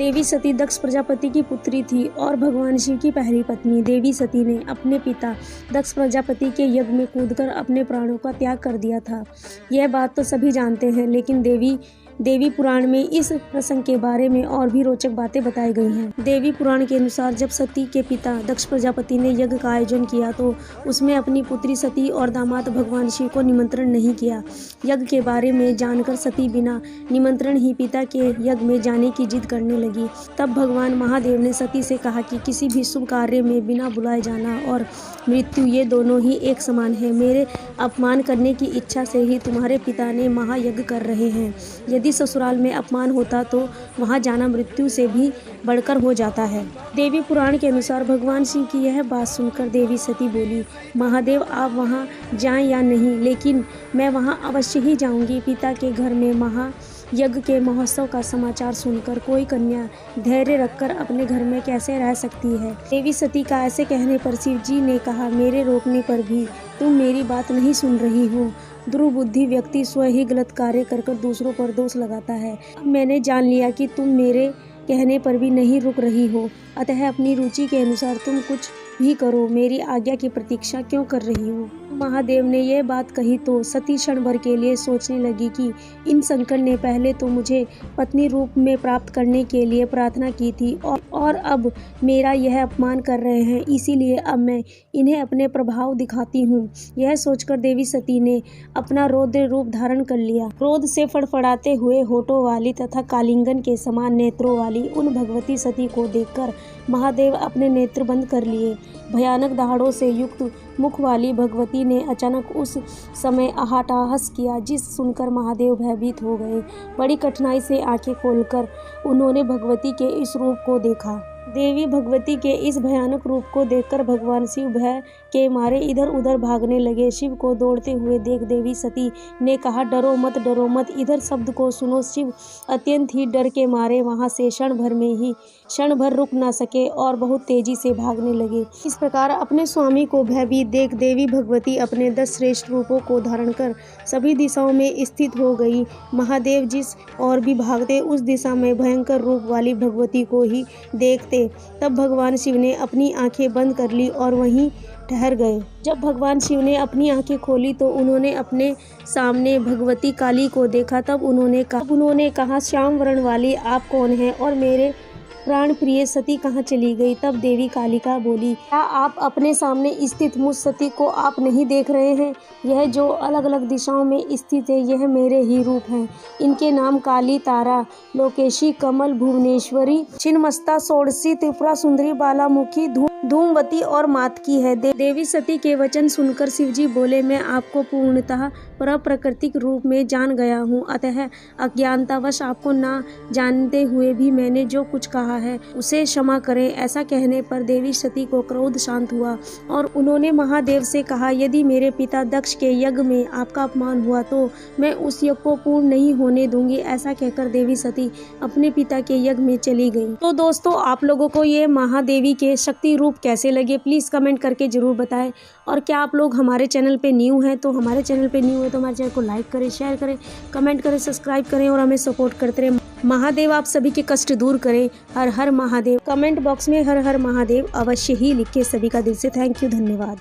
देवी सती दक्ष प्रजापति की पुत्री थी और भगवान शिव की पहली पत्नी। देवी सती ने अपने पिता दक्ष प्रजापति के यज्ञ में कूदकर अपने प्राणों का त्याग कर दिया था। यह बात तो सभी जानते हैं, लेकिन देवी पुराण में इस प्रसंग के बारे में और भी रोचक बातें बताई गई हैं। देवी पुराण के अनुसार जब सती के पिता दक्ष प्रजापति ने यज्ञ का आयोजन किया तो उसमें अपनी पुत्री सती और दामाद भगवान शिव को निमंत्रण नहीं किया। यज्ञ के बारे में जानकर सती बिना निमंत्रण ही पिता के यज्ञ में जाने की जिद करने लगी। तब भगवान महादेव ने सती से कहा कि किसी भी शुभ कार्य में बिना बुलाए जाना और मृत्यु ये दोनों ही एक समान है। मेरे अपमान करने की इच्छा से ही तुम्हारे पिता ने महायज्ञ कर रहे हैं। यदि ससुराल में अपमान होता तो वहां जाना मृत्यु से भी बढ़कर हो जाता है। देवी पुराण के अनुसार भगवान शिव की यह बात सुनकर देवी सती बोली, महादेव आप वहां जाएं या नहीं, लेकिन मैं वहां अवश्य ही जाऊंगी। पिता के घर में महायज्ञ के महोत्सव का समाचार सुनकर कोई कन्या धैर्य रखकर अपने घर में कैसे रह सकती है। देवी सती का ऐसे कहने पर शिव जी ने कहा, मेरे रोकने पर भी तुम मेरी बात नहीं सुन रही हो। दुर्बुद्धि व्यक्ति स्वयं ही गलत कार्य कर दूसरों पर दोष लगाता है। अब मैंने जान लिया कि तुम मेरे कहने पर भी नहीं रुक रही हो, अतः अपनी रुचि के अनुसार तुम कुछ भी करो, मेरी आज्ञा की प्रतीक्षा क्यों कर रही हो। महादेव ने यह बात कही तो सती क्षण भर के लिए सोचने लगी कि इन शंकर ने पहले तो मुझे पत्नी रूप में प्राप्त करने के लिए प्रार्थना की थी और अब मेरा यह अपमान कर रहे हैं, इसीलिए अब मैं इन्हें अपने प्रभाव दिखाती हूँ। यह सोचकर देवी सती ने अपना रौद्र रूप धारण कर लिया। क्रोध से फड़फड़ाते हुए होठों वाली तथा कालिंगन के समान नेत्रों वाली उन भगवती सती को देखकर महादेव अपने नेत्र बंद कर लिए। भयानक दहाड़ों से युक्त मुख वाली भगवती ने अचानक उस समय अट्टहास किया, जिस सुनकर महादेव भयभीत हो गए। बड़ी कठिनाई से आंखें खोलकर उन्होंने भगवती के इस रूप को देखा। देवी भगवती के इस भयानक रूप को देखकर भगवान शिव भय के मारे इधर उधर भागने लगे। शिव को दौड़ते हुए देख देवी सती ने कहा, डरो मत, इधर शब्द को सुनो। शिव अत्यंत ही डर के मारे वहां से क्षण भर रुक न सके और बहुत तेजी से भागने लगे। इस प्रकार अपने स्वामी को भयभीत देख देवी भगवती अपने 10 श्रेष्ठ रूपों को धारण कर सभी दिशाओं में स्थित हो गई। महादेव जिस ओर भी भागते उस दिशा में भयंकर रूप वाली भगवती को ही देखते। तब भगवान शिव ने अपनी आंखें बंद कर ली और वहीं ठहर गए। जब भगवान शिव ने अपनी आंखें खोली तो उन्होंने अपने सामने भगवती काली को देखा। तब उन्होंने कहा, श्याम वर्ण वाली आप कौन हैं और मेरे प्राण प्रिय सती कहाँ चली गई। तब देवी कालिका बोली, क्या आप अपने सामने स्थित मुझ सती को आप नहीं देख रहे हैं? यह जो अलग अलग दिशाओं में स्थित है यह मेरे ही रूप हैं। इनके नाम काली, तारा, लोकेशी, कमल, भुवनेश्वरी, छिन्नमस्ता, षोडशी, त्रिपुरा सुंदरी, बालामुखी, धूमवती और मातकी है। देवी सती के वचन सुनकर शिवजी बोले, मैं आपको पूर्णतः प्राकृतिक रूप में जान गया हूँ, अतः अज्ञानतावश आपको ना जानते हुए भी मैंने जो कुछ कहा है उसे क्षमा करें। ऐसा कहने पर देवी सती को क्रोध शांत हुआ और उन्होंने महादेव से कहा, यदि मेरे पिता दक्ष के यज्ञ में आपका अपमान हुआ तो मैं उस यज्ञ को पूर्ण नहीं होने दूंगी। ऐसा कहकर देवी सती अपने पिता के यज्ञ में चली गई। तो दोस्तों, आप लोगों को ये महादेवी के शक्ति रूप कैसे लगे प्लीज कमेंट करके जरूर बताएं। और क्या आप लोग हमारे चैनल पे न्यू हैं तो हमारे चैनल को लाइक करें, शेयर करें, कमेंट करें, सब्सक्राइब करें और हमें सपोर्ट करते रहें। महादेव आप सभी के कष्ट दूर करें। हर हर महादेव। कमेंट बॉक्स में हर हर महादेव अवश्य ही लिखे। सभी का दिल से थैंक यू, धन्यवाद।